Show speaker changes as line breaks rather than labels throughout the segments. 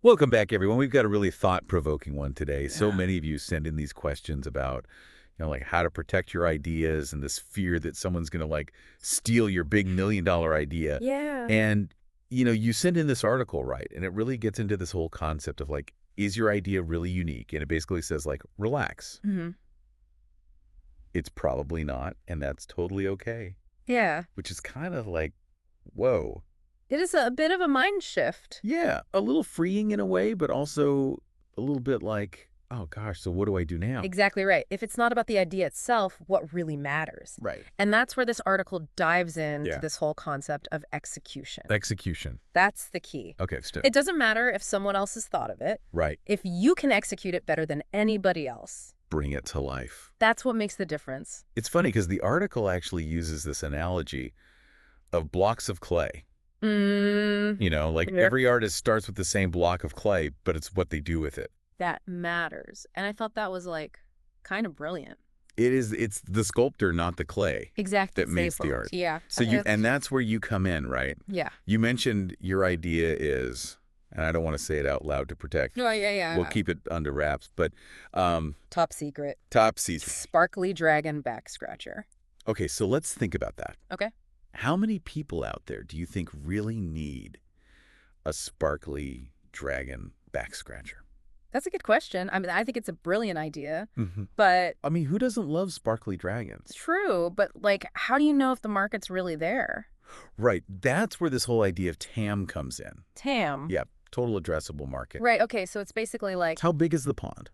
Welcome back, everyone. We've got a really thought-provoking one today. So
Yeah.
many of you send in these questions about, like how to protect your ideas and this fear that someone's going to steal your big million-dollar idea.
Yeah.
And, you send in this article, right? And it really gets into this whole concept of is your idea really unique? And it basically says relax.
hmm
It's probably not, and that's totally okay.
Yeah.
Which is kind of whoa.
It is a bit of a mind shift.
Yeah, a little freeing in a way, but also a little bit oh gosh, so what do I do now?
Exactly right. If it's not about the idea itself, what really matters?
Right.
And that's where this article dives into
Yeah.
this whole concept of execution.
Execution.
That's the key.
Okay,
It doesn't matter if someone else has thought of it.
right.
If you can execute it better than anybody else,
Bring it to life.
that's what makes the difference.
It's funny because the article actually uses this analogy of blocks of clay.
Yeah.
Every artist starts with the same block of clay, but it's what they do with it.
That matters. And I thought that was kind of brilliant.
It's the sculptor, not the clay.
Exactly.
That makes the art.
Yeah.
So and that's where you come in, right?
Yeah.
You mentioned your idea is, and I don't want to say it out loud to protect.
Oh, yeah.
We'll keep it under wraps, but
Top secret.
top secret.
Sparkly dragon back scratcher.
Okay, so let's think about that.
Okay.
How many people out there do you think really need a sparkly dragon back scratcher?
That's a good question. I mean, I think it's a brilliant idea,
Mm-hmm.
but
I mean, who doesn't love sparkly dragons?
it's true. But how do you know if the market's really there?
Right. That's where this whole idea of TAM comes in.
TAM.
Yeah, total addressable market.
Right. Okay. So it's basically
How big is the pond?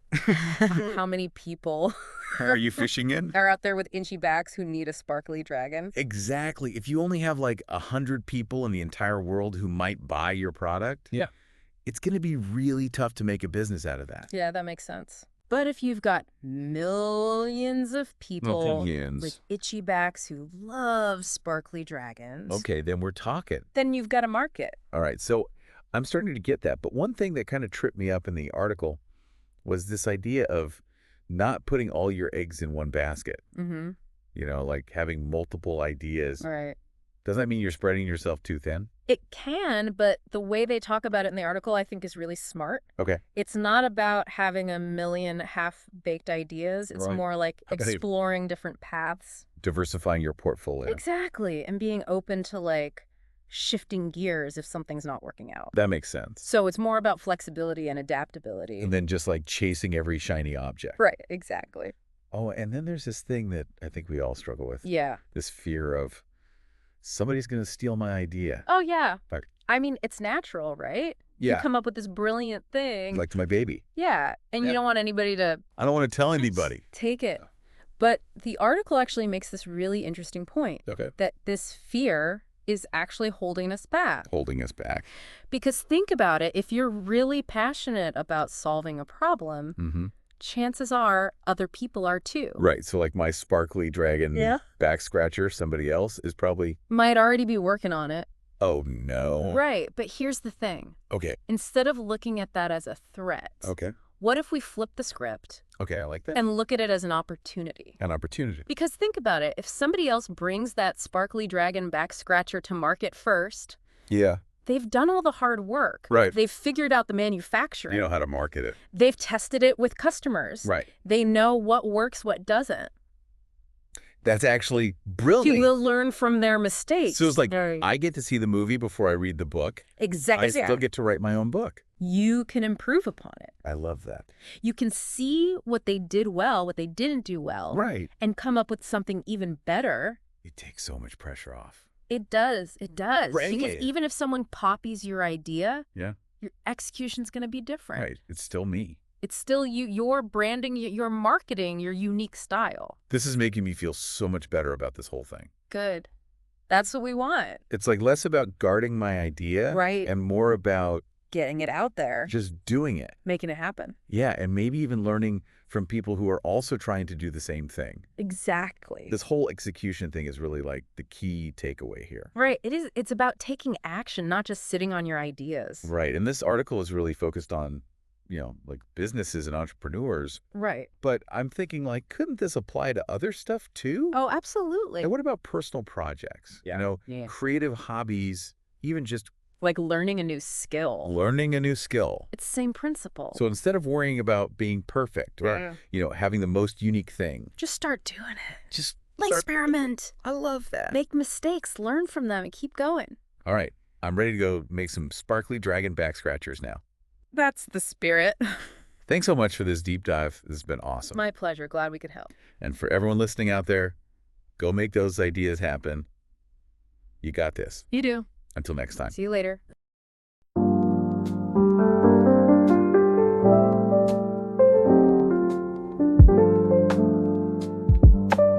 how many people
Are you fishing in?
are out there with inchy backs who need a sparkly dragon?
Exactly. If you only have 100 people in the entire world who might buy your product,
Yeah.
it's going to be really tough to make a business out of that.
Yeah, that makes sense. But if you've got millions of people with itchy backs who love sparkly dragons,
Okay, then we're talking.
then you've got a market.
All right, so I'm starting to get that. But one thing that kind of tripped me up in the article was this idea of not putting all your eggs in one basket.
Mm-hmm.
Having multiple ideas.
All right.
Doesn't that mean you're spreading yourself too thin?
It can, but the way they talk about it in the article, I think, is really smart.
Okay.
It's not about having a million half-baked ideas. It's
Right.
more like
Okay.
exploring different paths.
Diversifying your portfolio.
Exactly. And being open to shifting gears if something's not working out.
That makes sense.
So it's more about flexibility and adaptability.
And then just chasing every shiny object.
Right. Exactly.
Oh, and then there's this thing that I think we all struggle with.
Yeah.
This fear of somebody's going to steal my idea.
Oh, yeah.
Like-
I mean, it's natural, right?
Yeah.
You come up with this brilliant thing.
Like to my baby.
Yeah. And you
Yeah.
don't want anybody to
I don't want to tell anybody.
take it. But the article actually makes this really interesting point.
Okay.
That this fear is actually holding us back.
Holding us back.
Because think about it, if you're really passionate about solving a problem,
Mm-hmm.
chances are other people are too.
Right. So my sparkly dragon
Yeah.
back scratcher, somebody else is probably,
Might already be working on it.
oh no.
Right, but here's the thing.
Okay.
Instead of looking at that as a threat,
Okay.
what if we flip the script
Okay. I like that.
and look at it as an opportunity?
An opportunity.
Because think about it, if somebody else brings that sparkly dragon back scratcher to market first,
Yeah.
they've done all the hard work.
Right.
They've figured out the manufacturing.
You know how to market it.
They've tested it with customers.
Right.
They know what works, what doesn't.
That's actually brilliant.
You will learn from their mistakes.
So it's
Very-
I get to see the movie before I read the book.
Exactly.
I still get to write my own book.
You can improve upon it.
I love that.
You can see what they did well, what they didn't do well,
Right.
and come up with something even better.
It takes so much pressure off.
It does. It does.
Right.
Because even if someone copies your idea,
Yeah.
your execution's going to be different.
Right. It's still me.
It's still you, your branding, your marketing, your unique style.
This is making me feel so much better about this whole thing.
Good. That's what we want.
It's less about guarding my idea.
Right.
And more about
Getting it out there,
just doing it.
making it happen.
Yeah. And maybe even learning from people who are also trying to do the same thing.
Exactly.
This whole execution thing is really the key takeaway here.
Right. It is. It's about taking action, not just sitting on your ideas.
Right. And this article is really focused on, businesses and entrepreneurs.
Right.
But I'm thinking, couldn't this apply to other stuff too?
Oh, absolutely.
And what about personal projects?
Yeah. Yeah.
Creative hobbies, even just
Like learning a new skill.
Learning a new skill.
It's the same principle.
So instead of worrying about being perfect or, having the most unique thing.
Just start doing it.
Just
experiment.
I love that.
Make mistakes, learn from them, and keep going.
All right. I'm ready to go make some sparkly dragon back scratchers now.
That's the spirit.
Thanks so much for this deep dive. This has been awesome.
My pleasure. Glad we could help.
And for everyone listening out there, go make those ideas happen. You got this.
You do.
Until next time.
See you later.